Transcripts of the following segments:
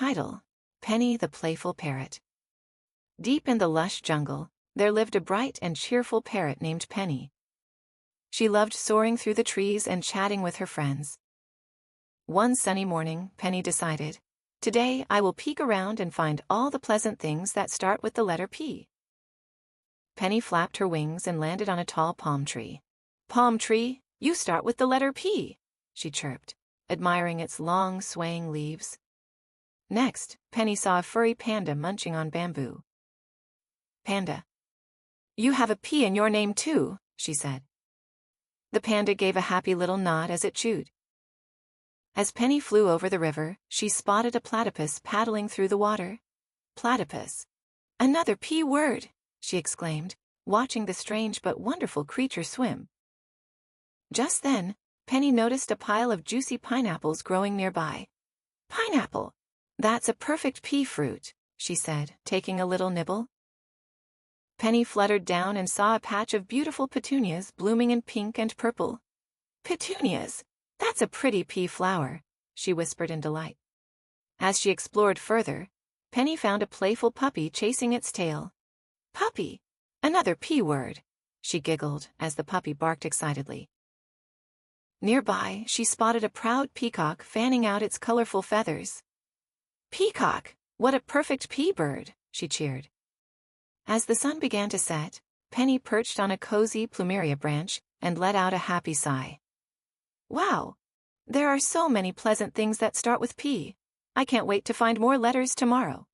Title: Penny the Playful Parrot. Deep in the lush jungle, there lived a bright and cheerful parrot named Penny. She loved soaring through the trees and chatting with her friends. One sunny morning, Penny decided, "Today I will peek around and find all the pleasant things that start with the letter P." Penny flapped her wings and landed on a tall palm tree. "Palm tree, you start with the letter P," she chirped, admiring its long, swaying leaves. Next, Penny saw a furry panda munching on bamboo. "Panda, you have a P in your name too," she said. The panda gave a happy little nod as it chewed. As Penny flew over the river, she spotted a platypus paddling through the water. "Platypus. Another P word," she exclaimed, watching the strange but wonderful creature swim. Just then, Penny noticed a pile of juicy pineapples growing nearby. "Pineapple! That's a perfect pea fruit," she said, taking a little nibble. Penny fluttered down and saw a patch of beautiful petunias blooming in pink and purple. "Petunias! That's a pretty pea flower," she whispered in delight. As she explored further, Penny found a playful puppy chasing its tail. "Puppy! Another P word," she giggled as the puppy barked excitedly. Nearby, she spotted a proud peacock fanning out its colorful feathers. "Peacock! What a perfect pea bird," she cheered. As the sun began to set, Penny perched on a cozy plumeria branch and let out a happy sigh. "Wow! There are so many pleasant things that start with P. I can't wait to find more letters tomorrow."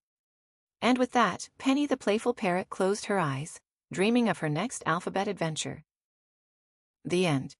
And with that, Penny the Playful Parrot closed her eyes, dreaming of her next alphabet adventure. The end.